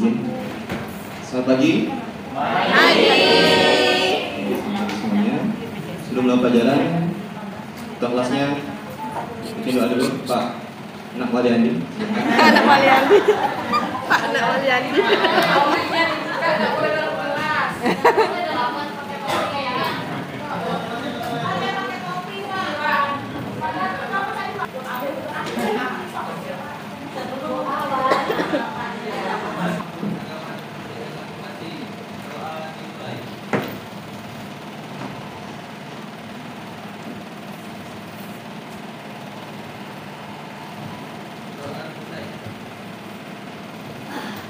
izin. Selamat pagi. Pagi. Semuanya. Sebelum mulai pelajaran, ketua kelasnya bikin doa dulu, Pak Anak Waliandi. Anak Waliandi. Pak Anak Waliandi.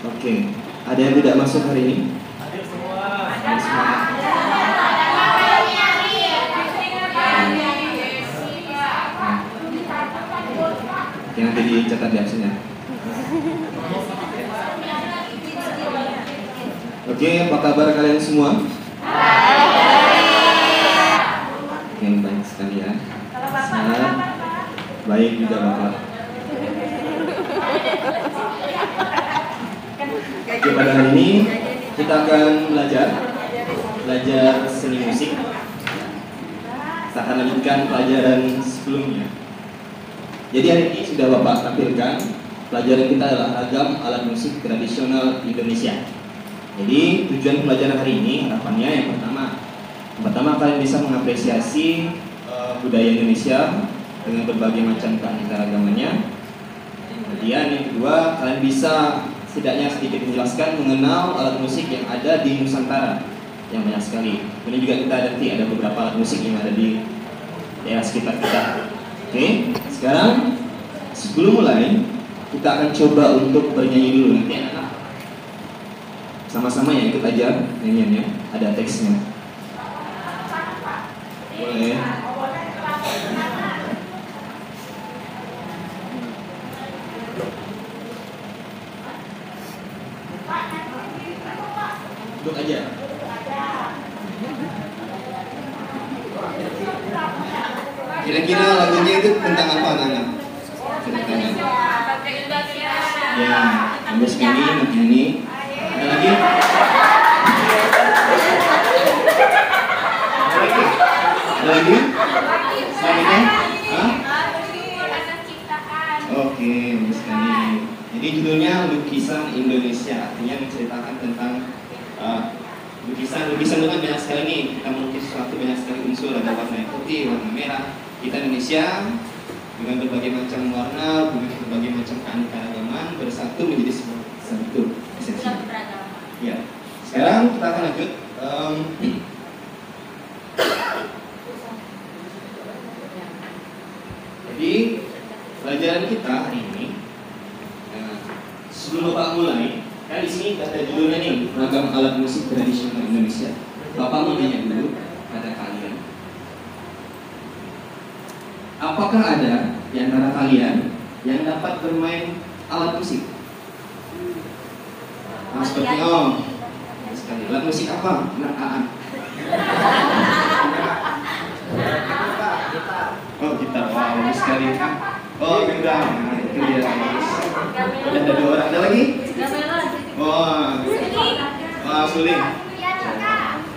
Oke, ada yang tidak masuk hari ini? Hadir semua. Hadir semua. Oke, nanti dicatat di absennya. Oke, apa kabar kalian semua? Oke, baik sekali ya. Sangat baik juga Bapak. Oke, pada hari ini kita akan belajar seni musik. Kita akan lanjutkan pelajaran sebelumnya. Jadi hari ini sudah Bapak tampilkan pelajaran kita adalah ragam alat musik tradisional Indonesia. Jadi tujuan pelajaran hari ini harapannya yang pertama kalian bisa mengapresiasi budaya Indonesia dengan berbagai macam keanekaragamannya. Kemudian yang kedua, kalian bisa setidaknya sedikit menjelaskan mengenal alat musik yang ada di Nusantara yang banyak sekali. Ini juga kita nanti ada beberapa alat musik yang ada di daerah sekitar kita. Oke, sekarang sebelum mulai kita akan coba untuk bernyanyi dulu. Nanti anak-anak sama-sama ya ikut aja nyanyiannya, ada teksnya. Boleh. Duduk aja. Kira-kira lagunya itu tentang apa anak-anak? Ceritanya. Ya, ambil ini. Ada lagi? Ada lagi? Selanjutnya? Hah? Oke, bagus sekali. Jadi judulnya Lukisan Indonesia, artinya menceritakan tentang lukisan itu kan banyak sekali nih. Kita melukis sesuatu banyak sekali unsur, ada warna putih, warna merah. Kita Indonesia dengan berbagai macam warna, dengan berbagai macam keanekaragaman bersatu menjadi satu esensi. Ya. Sekarang kita akan lanjut. Jadi pelajaran kita hari ini, sebelum Bapak mulai, kan di sini ada judulnya nih, ragam alat musik tradisional Indonesia. Bapak mau nanya dulu pada kalian, apakah ada di antara kalian yang dapat bermain alat musik? Seperti sekali. Alat musik apa? Oh, gitar. Wah, bagus sekali. Oh, gendang. Nah, itu dia. Ada 2 orang. Ada lagi? Wah, suling.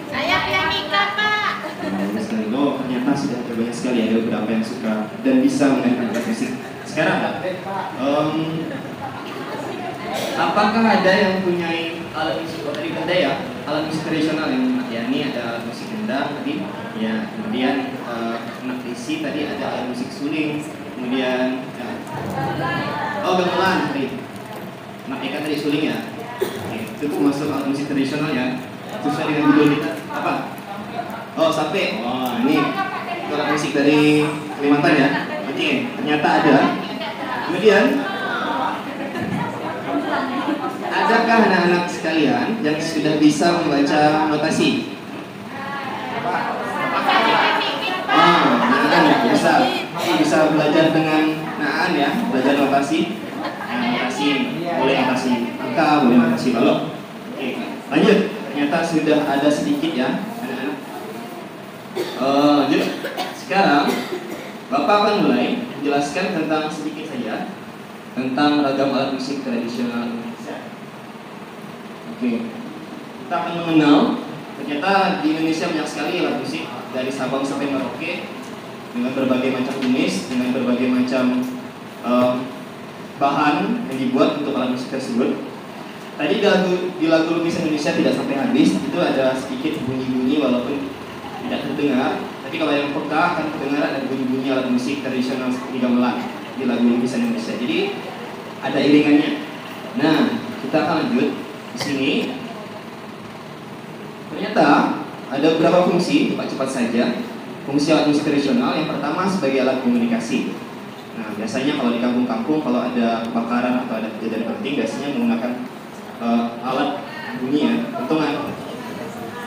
Saya pianika, Pak. Bagus sekali. Oh, ternyata sudah banyak sekali, ada beberapa yang suka dan bisa memainkan alat musik. Sekarang, apakah ada yang punya alat musik tadi ada ya? Alat musik tradisional yang ini ada alat musik gendang tadi, ya. Kemudian anak isi tadi ada alat musik suling. Kemudian gamelan tadi. Anak ikan tadi suling ya. Oke, itu tuh masuk alat musik tradisional ya. Sesuai dengan judul kita apa? Oh, sape. Oh, ini alat musik dari Kalimantan ya. Oke, ternyata ada. Kemudian adakah anak-anak sekalian yang sudah bisa membaca notasi? Bisa belajar dengan Naan ya, belajar notasi. Notasi, boleh notasi angka, boleh notasi balok. Oke, lanjut. Ternyata sudah ada sedikit ya, anak-anak. Lanjut. Sekarang Bapak akan mulai menjelaskan tentang sedikit saja tentang ragam alat musik tradisional Indonesia. Oke. Kita akan mengenal, ternyata di Indonesia banyak sekali alat musik dari Sabang sampai Merauke dengan berbagai macam jenis, dengan berbagai macam bahan yang dibuat untuk alat musik tersebut. Tadi di lagu Lukisan Indonesia tidak sampai habis, itu ada sedikit bunyi-bunyi walaupun tidak terdengar. Tapi kalau yang peka akan terdengar ada bunyi-bunyi alat musik tradisional seperti gamelan di lagu Lukisan Indonesia. Jadi ada iringannya. Nah, kita akan lanjut di sini. Ternyata ada beberapa fungsi, cepat-cepat saja. Fungsi alat musik tradisional yang pertama sebagai alat komunikasi. Nah, biasanya kalau di kampung-kampung kalau ada kebakaran atau ada kejadian penting biasanya menggunakan alat bunyi ya, kentongan.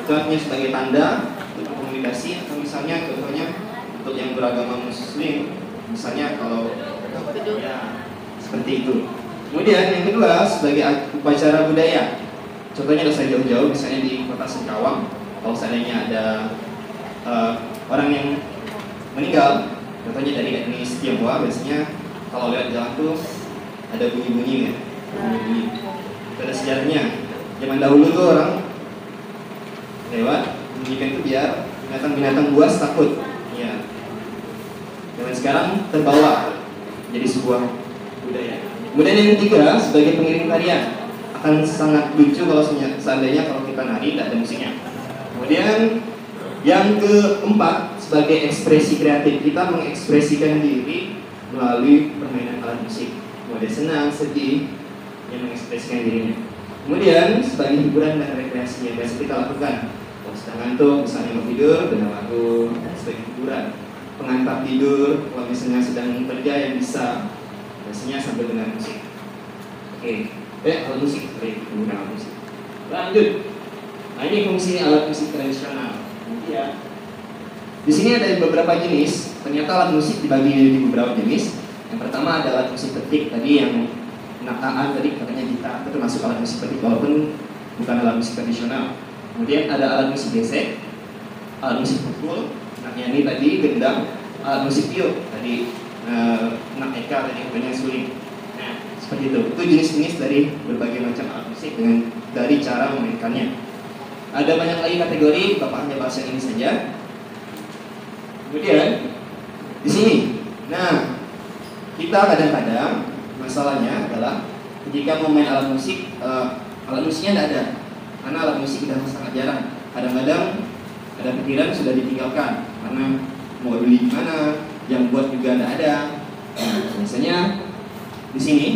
Itu artinya sebagai tanda untuk komunikasi, atau misalnya contohnya untuk yang beragama Muslim, misalnya kalau ya, seperti itu. Kemudian yang kedua sebagai upacara budaya. Contohnya dosa jauh-jauh, misalnya di kota Singkawang, kalau seandainya ada orang yang meninggal, contohnya dari etnis Tionghoa, biasanya kalau lewat jalan tuh ada bunyi-bunyi ya, bunyi-bunyi. Ada sejarahnya. Zaman dahulu tuh orang lewat bunyikan itu biar binatang-binatang buas takut. Ya. Zaman sekarang terbawa jadi sebuah budaya. Kemudian yang ketiga sebagai pengiring tarian, akan sangat lucu kalau seandainya kalau kita nari tidak ada musiknya. Kemudian yang keempat sebagai ekspresi kreatif, kita mengekspresikan diri melalui permainan alat musik. Mau dia senang, sedih, yang mengekspresikan dirinya. Kemudian sebagai hiburan dan rekreasi yang biasa kita lakukan. Kalau sedang ngantuk, misalnya mau tidur, dengar lagu sebagai hiburan. Pengantar tidur, kalau misalnya sedang kerja yang bisa, biasanya sambil dengar musik. Oke, alat musik, menggunakan alat musik. Lanjut. Nah, ini fungsi alat musik tradisional. Ya. Di sini ada beberapa jenis. Ternyata alat musik dibagi menjadi beberapa jenis. Yang pertama ada alat musik petik tadi yang penataan tadi katanya gitar, itu termasuk alat musik petik walaupun bukan alat musik tradisional. Kemudian ada alat musik gesek, alat musik pukul, nyanyi tadi gendang, alat musik tiup tadi nak eka tadi banyak suling. Nah, seperti itu. Itu jenis-jenis dari berbagai macam alat musik dengan dari cara memainkannya. Ada banyak lagi kategori, Bapak hanya bahas yang ini saja. Kemudian di sini, nah kita kadang-kadang masalahnya adalah ketika mau main alat musiknya tidak ada, karena alat musik sudah sangat jarang. Kadang-kadang ada pikiran sudah ditinggalkan karena mau beli di mana, yang buat juga tidak ada. Nah, biasanya di sini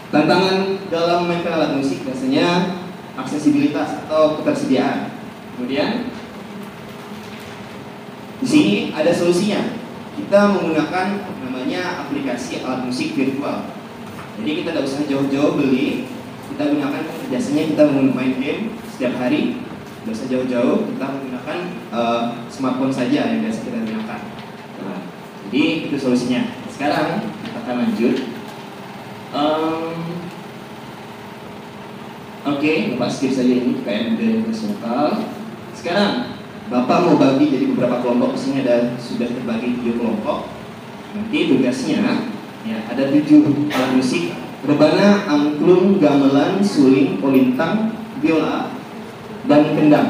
tantangan dalam memainkan alat musik biasanya aksesibilitas atau ketersediaan. Kemudian di sini ada solusinya. Kita menggunakan namanya aplikasi alat musik virtual. Jadi kita tidak usah jauh-jauh beli. Kita gunakan biasanya kita main game setiap hari. Tidak usah jauh-jauh. Kita menggunakan smartphone saja yang biasa kita gunakan. Nah, jadi itu solusinya. Sekarang kita akan lanjut. Oke, Bapak skip saja ini kayak budaya lokal. Sekarang Bapak mau bagi jadi beberapa kelompok. Di sini sudah terbagi 7 kelompok. Nanti tugasnya ya ada 7 alat musik: rebana, angklung, gamelan, suling, kolintang, biola, dan kendang.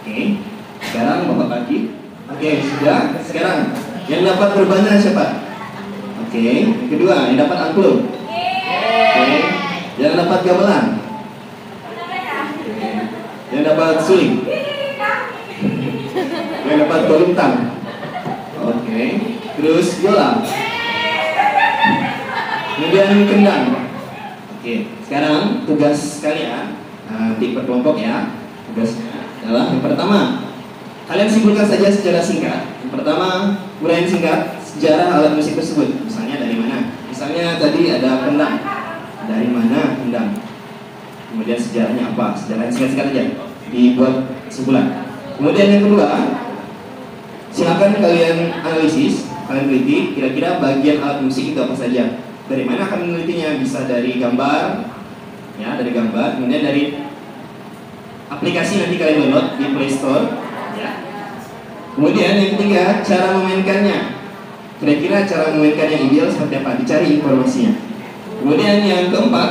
Oke, sekarang Bapak bagi. Oke, sudah. Sekarang yang dapat rebana siapa? Oke, yang kedua yang dapat angklung. Oke, yang dapat gamelan. Oke, yang dapat suling. Yang dapat kolintang. Oke, terus biola. Kemudian kendang. Oke, sekarang tugas kalian nanti per kelompok ya. Tugasnya adalah yang pertama, kalian simpulkan saja secara singkat. Yang pertama, uraian singkat sejarah alat musik tersebut. Misalnya dari mana? Misalnya tadi ada kendang. Dari mana kendang? Kemudian sejarahnya apa? Sejarahnya singkat-singkat aja. Dibuat kesimpulan. Kemudian yang kedua, silakan kalian analisis, kalian teliti kira-kira bagian alat musik itu apa saja. Dari mana kalian menelitinya? Bisa dari gambar, ya dari gambar. Kemudian dari aplikasi nanti kalian download di Play Store, ya. Kemudian yang ketiga, cara memainkannya. Kira-kira cara memainkan yang ideal seperti apa? Dicari informasinya. Kemudian yang keempat,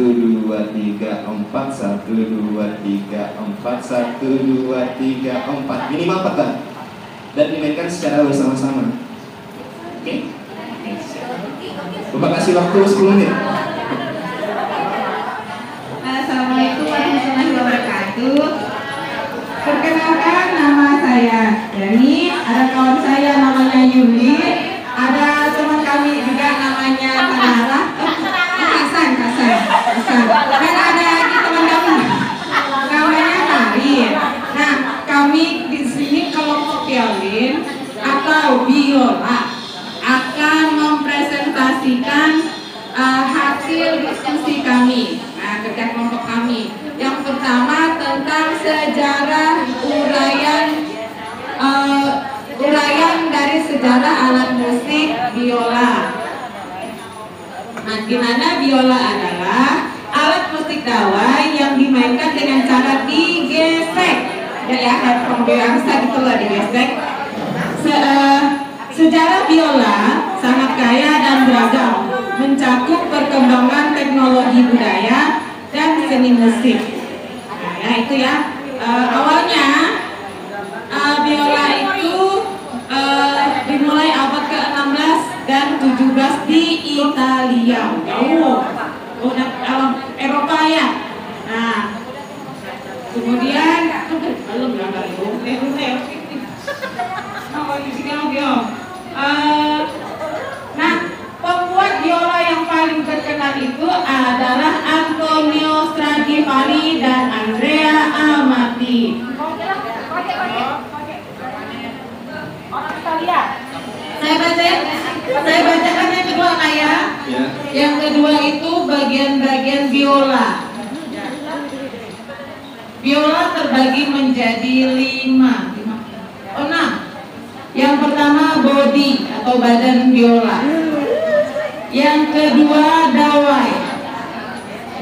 2 3 4, 1 2 3 4, 1 2 3 4. Minimal 4 kan? Dan dimainkan secara bersama-sama. Oke? Bapak kasih waktu 10 menit. Assalamualaikum warahmatullahi wabarakatuh. Perkenalkan, nama saya Yani, ada kawan saya namanya Yuli, ada teman kami juga namanya Tanara, Hasan, dan ada lagi teman kami namanya Karin. Nah, kami di sini kelompok violin atau biola akan mempresentasikan hasil diskusi kami. Nah, kerja kelompok kami. Yang pertama tentang sejarah uraian dari sejarah alat musik biola. Nah, di mana biola adalah alat musik dawai yang dimainkan dengan cara digesek. Ya, headphone biasa gitu lah digesek. Sejarah biola sangat kaya dan beragam, mencakup perkembangan teknologi budaya dan seni musik. Nah, ya itu ya. Awalnya biola itu dimulai abad ke-16 dan 17 di Italia. Udah Eropa ya. Nah, kemudian nah, pembuat biola yang paling terkenal itu adalah Antonio Stradivari dan Andrea Amati. Orang Italia. Saya bacakan yang kedua kayak. Ya. Yang kedua itu bagian-bagian biola. Biola terbagi menjadi 6. Yang pertama body atau badan biola. Yang kedua dawai.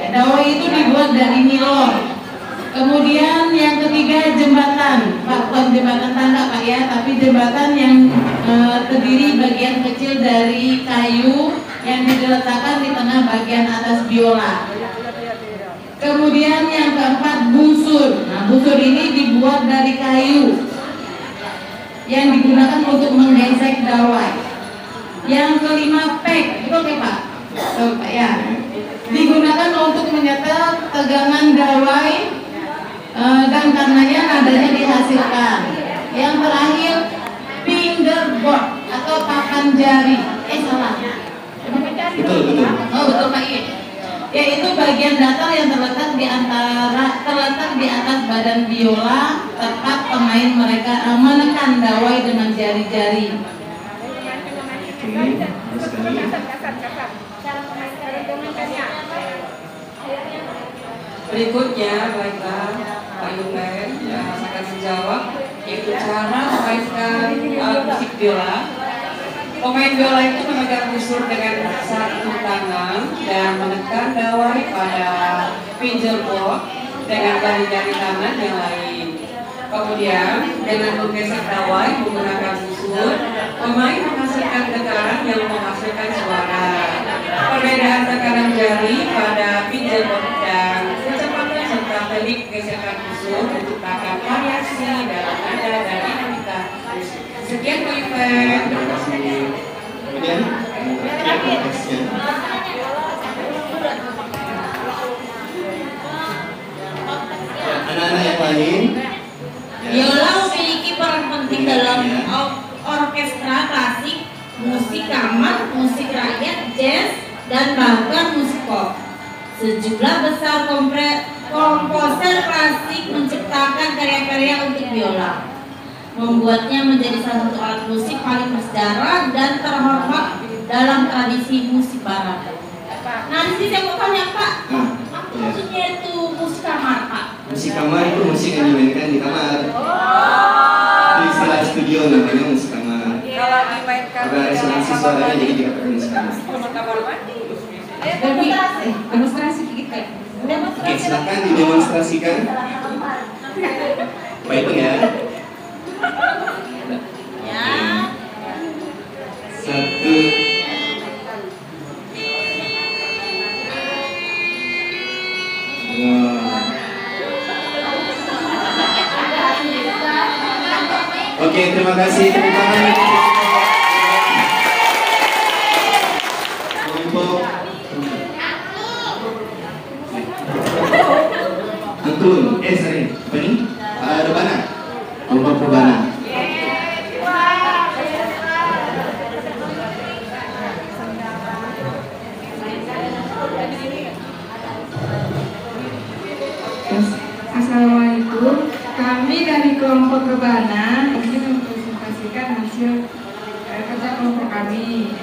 Dawai itu dibuat dari nilon. Kemudian yang ketiga jembatan. Bukan jembatan tangga Pak ya, tapi jembatan yang terdiri bagian kecil dari kayu yang diletakkan di tengah bagian atas biola. Kemudian yang keempat busur. Nah, busur ini dibuat dari kayu yang digunakan untuk menggesek dawai. Yang kelima pek, itu oke Pak? Pak ya. Digunakan untuk menyetel tegangan dawai dan karenanya nadanya dihasilkan. Yang terakhir fingerboard atau papan jari. Salah. Betul. Oh betul Pak iya. Yaitu bagian datar yang terletak di atas badan biola, tempat pemain mereka menekan dawai dengan jari-jari. Berikutnya, baiklah Pak Yupen akan menjawab, yaitu cara memainkan alat musik biola. Pemain biola itu memegang busur dengan satu tangan dan menekan dawai pada fingerboard dengan jari-jari tangan yang lain. Kemudian dengan menggesek dawai menggunakan busur, pemain menghasilkan getaran yang menghasilkan suara. Perbedaan tekanan jari pada fingerboard dan kecepatan serta teknik gesekan busur menciptakan variasi dalam nada dan dinamika musik. Sekian Pak Yupen. Terima kasih. Kemudian anak-anak yang lain. Biola memiliki penting dalam orkestra klasik, musik kamar, musik rakyat, jazz, dan bahkan musik pop. Sejumlah besar komposer klasik menciptakan karya-karya untuk biola, membuatnya menjadi salah satu alat musik paling bersejarah dan terhormat dalam tradisi musik barat. Nah, di sini saya mau tanya Pak, apa maksudnya itu musik kamar Pak? Musik kamar itu musik yang dimainkan di kamar. Di istilah studio namanya musik kamar. Kalau dimainkan Karena resonansi suaranya jadi dikatakan musik kamar. kamar mandi. Demonstrasi sedikit Pak. Oke, silakan didemonstrasikan. Baik ya. Ya. Satu. Oke, terima kasih tepuk tangan untuk Angklung. Sorry, apa nih? Rebana. Kelompok Rebana. Assalamualaikum. Kami dari kelompok Rebana ingin mempresentasikan hasil kerja kelompok kami.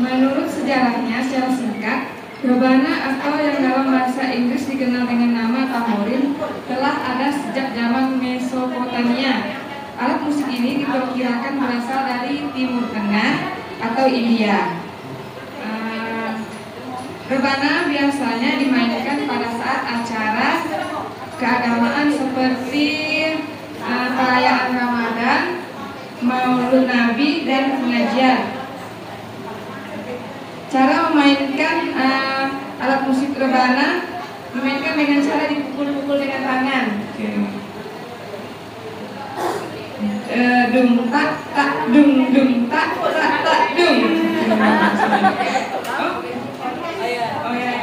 Menurut sejarahnya secara singkat, Rebana atau yang dalam bahasa Inggris dikenal dengan nama tamborin telah ada sejak zaman Mesopotamia. Alat musik ini diperkirakan berasal dari Timur Tengah atau India. Rebana biasanya dimainkan pada saat acara keagamaan seperti perayaan Ramadan, Maulud Nabi, dan pengajian. Cara memainkan alat musik rebana dimainkan dengan cara dipukul-pukul dengan tangan. Dung tak tak dung tak tak tak dung. Oh ya.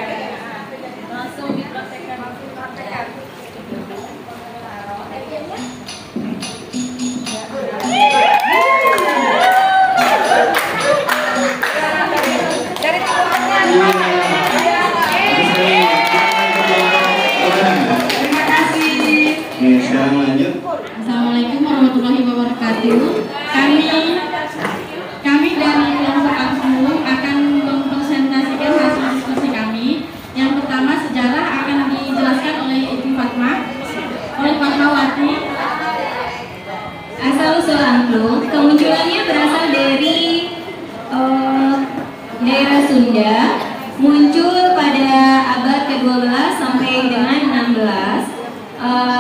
Langsung dipraktekkan. Dari teman-temannya. Terima kasih. Sekarang lanjut. Assalamualaikum warahmatullahi wabarakatuh. Kami dari kelompok Angklung akan mempresentasikan hasil diskusi kami. Yang pertama, sejarah akan dijelaskan oleh Ibu Fatmawati. Asal-usul Angklung, kemunculannya berasal dari daerah Sunda, muncul pada abad ke-12 sampai dengan 16.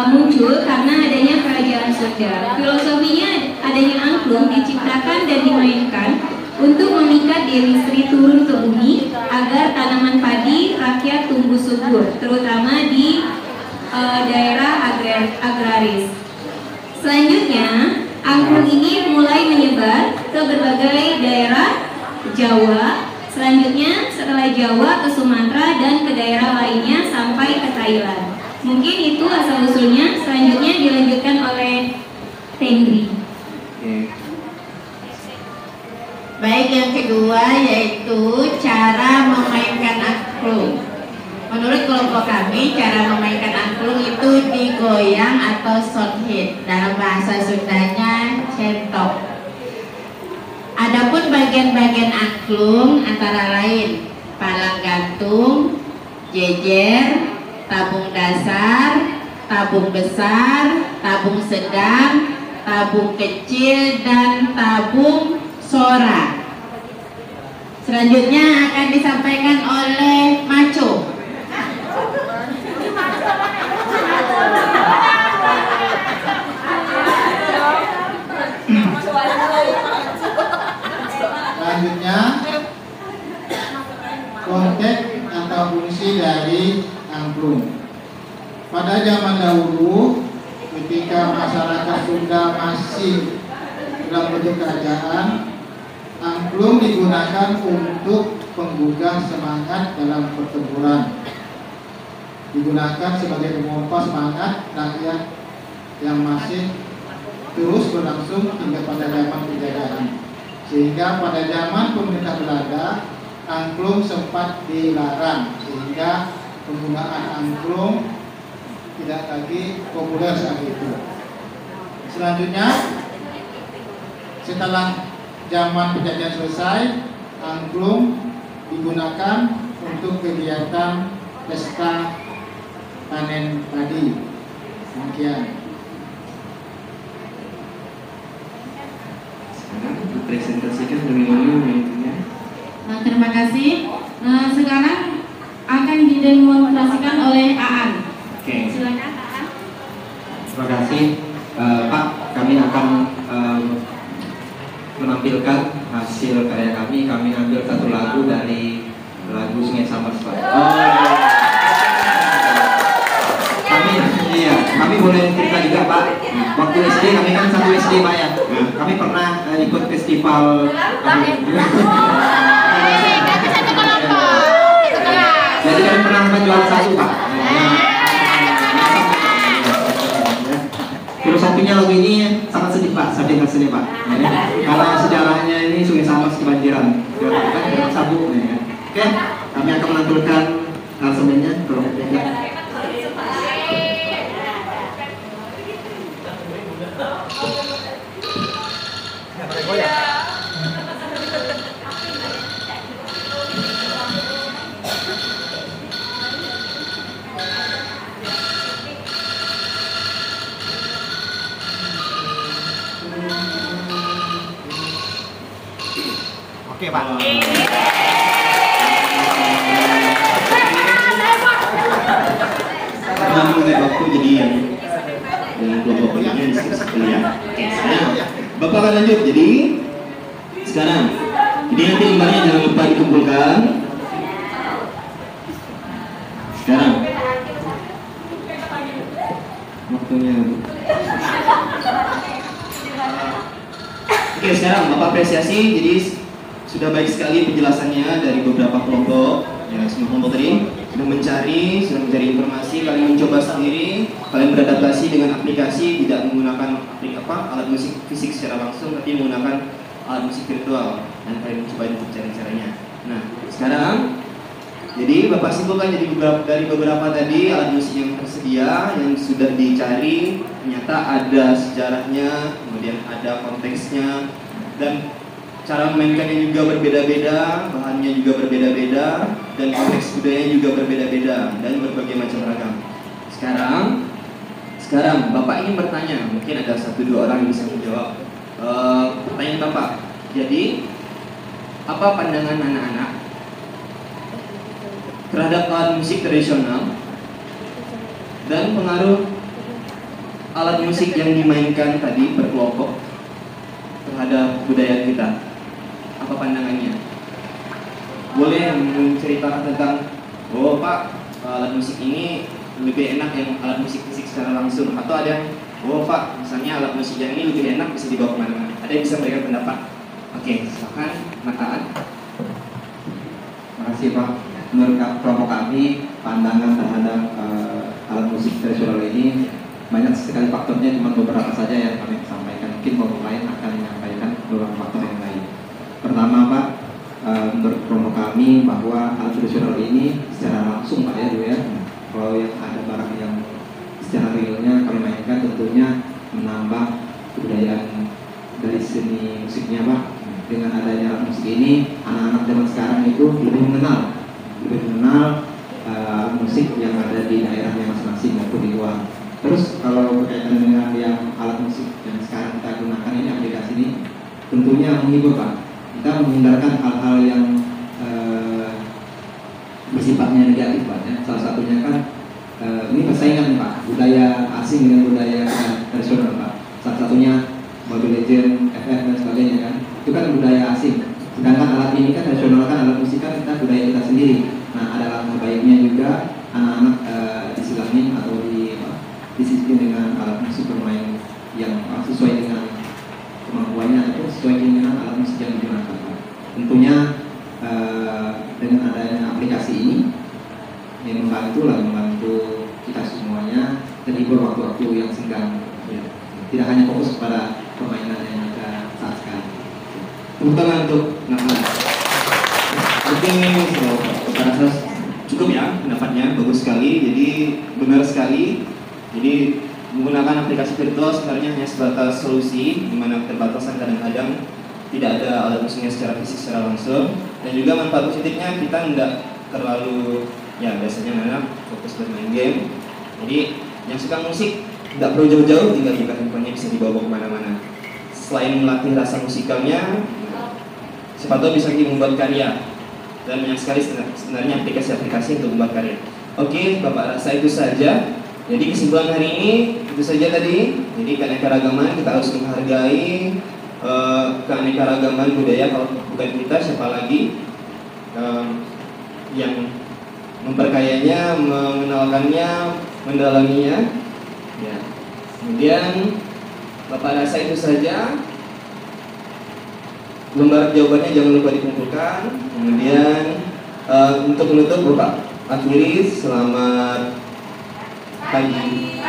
Muncul karena adanya kerajaan Sunda. Filosofinya adanya angklung diciptakan dan dimainkan untuk memikat Dewi Sri turun ke bumi agar tanaman padi rakyat tumbuh subur, terutama di daerah agraris. Selanjutnya, angklung ini mulai menyebar ke berbagai daerah Jawa. Selanjutnya, setelah Jawa ke Sumatera dan ke daerah lainnya sampai ke Thailand. Mungkin itu asal-usulnya. Selanjutnya dilanjutkan oleh Tendri. Baik, yang kedua yaitu cara memainkan angklung. Menurut kelompok kami, cara memainkan angklung itu digoyang atau soundhit. Dalam bahasa Sundanya centok. Adapun bagian-bagian angklung antara lain palang gantung, jejer, tabung dasar, tabung besar, tabung sedang, tabung kecil, dan tabung sora. Selanjutnya akan disampaikan oleh Maco. Selanjutnya, konteks atau fungsi dari angklung. Pada zaman dahulu, ketika masyarakat Sunda masih dalam bentuk kerajaan, angklung digunakan untuk penggugah semangat dalam pertempuran. Digunakan sebagai pemompa semangat rakyat yang masih terus berlangsung hingga pada zaman penjajahan. Sehingga pada zaman pemerintah Belanda, angklung sempat dilarang, sehingga penggunaan angklung tidak lagi populer saat itu. Selanjutnya, setelah zaman penjajahan selesai, angklung digunakan untuk kegiatan pesta panen padi. Demikian. Sekarang dipresentasikan dulu meetingnya. Terima kasih. Sekarang akan didemonstrasikan oleh Aan. Oke. Silakan Aan. Terima kasih Pak. Kami akan menampilkan hasil karya kami. Kami ambil satu lagu dari lagu Sungai Samar Pak. Kami boleh cerita juga Pak. Waktu SD kami kan satu SD Pak ya. Kami pernah ikut festival. Jadi kami pernah menjual satu Pak. Filosofinya lagu ini sangat sedih Pak, sedih rasanya Pak. Kalau sejarahnya ini Sungai Samar kebanjiran, kan sabuk. Oke, kami akan menampilkan aransemennya kalau tidak. Oke Pak. Karena mengenai waktu jadi yang kelompok berikutnya sekali ya. Oke, sekarang Bapak akan lanjut. Jadi sekarang, jadi nanti lembarnya jangan lupa dikumpulkan. Sekarang waktunya. Oke, sekarang Bapak apresiasi. Jadi sudah baik sekali penjelasannya dari beberapa kelompok. Ya, semua kelompok tadi sudah mencari informasi. Kalian mencoba sendiri, kalian beradaptasi dengan aplikasi, tidak menggunakan alat musik fisik secara langsung, tapi menggunakan alat musik virtual. Dan kalian mencoba untuk cari caranya. Nah, sekarang jadi Bapak simpulkan dari beberapa tadi alat musik yang tersedia yang sudah dicari, ternyata ada sejarahnya, kemudian ada konteksnya, dan cara memainkannya juga berbeda-beda, bahannya juga berbeda-beda, dan konteks budayanya juga berbeda-beda, dan berbagai macam ragam. Sekarang Bapak ingin bertanya, mungkin ada 1-2 orang yang bisa menjawab pertanyaan Bapak. Jadi, apa pandangan anak-anak terhadap alat musik tradisional dan pengaruh alat musik yang dimainkan tadi berkelompok terhadap budaya kita? Apa pandangannya? Boleh menceritakan tentang, oh Pak, alat musik ini lebih enak yang alat musik fisik secara langsung, atau ada yang, oh Pak, misalnya alat musik yang ini lebih enak bisa dibawa kemana-mana. Ada yang bisa memberikan pendapat? Oke, silakan Mataan. Terima kasih Pak. Menurut kelompok kami, pandangan terhadap alat musik tradisional ini banyak sekali faktornya, cuma beberapa saja yang kami sampaikan. Mungkin kelompok lain akan menyampaikan beberapa faktor yang lain. Pertama Pak, menurut kelompok kami bahwa alat tradisional ini secara langsung Pak ya dulu ya, kalau yang ada barang yang secara realnya kami mainkan tentunya menambah kebudayaan dari seni musiknya Pak. Dengan adanya alat musik ini, anak-anak zaman sekarang itu lebih mengenal alat musik yang ada di daerahnya masing-masing maupun di luar. Terus kalau berkaitan dengan yang alat musik yang sekarang kita gunakan ini, aplikasi ini tentunya menghibur Pak. Kita menghindarkan hal-hal yang bersifatnya negatif Pak ya. Salah satunya kan ini persaingan Pak, budaya asing dengan budaya tradisional Pak. Salah satunya Mobile Legends, FF dan sebagainya kan, itu kan budaya asing. Sedangkan alat ini kan tradisional, kan alat musik kan kita budaya kita sendiri. Nah, ada alat baiknya juga anak-anak disilangin atau disiplin dengan alat musik bermain yang sesuai dengan kemampuannya atau sesuai dengan alat musik yang digunakan. Tentunya dengan adanya aplikasi ini yang membantu kita semuanya terhibur waktu-waktu yang senggang. Ya. tidak hanya fokus pada permainan yang kita saat sekarang. Tepuk tangan untuk anak-anak. Oke, saya rasa cukup ya pendapatnya, bagus sekali. Jadi benar sekali. Jadi menggunakan aplikasi virtual sebenarnya hanya sebatas solusi, di mana keterbatasan kadang-kadang tidak ada alat musiknya secara fisik secara langsung. Dan juga manfaat positifnya kita tidak terlalu, ya biasanya anak fokus bermain game. Jadi yang suka musik tidak perlu jauh-jauh, tinggal buka handphonenya bisa dibawa kemana-mana. Selain melatih rasa musikalnya, siapa tahu bisa membuat karya. Dan banyak sekali sebenarnya aplikasi-aplikasi untuk membuat karya. Oke, Bapak rasa itu saja. Jadi kesimpulan hari ini itu saja tadi. Jadi keanekaragaman kita harus menghargai keanekaragaman budaya. Kalau bukan kita, siapa lagi yang memperkayanya, mengenalkannya, mendalaminya. Ya. Kemudian Bapak rasa itu saja. Lembar jawabannya jangan lupa dikumpulkan. Kemudian untuk menutup Bapak akhiri, selamat pagi.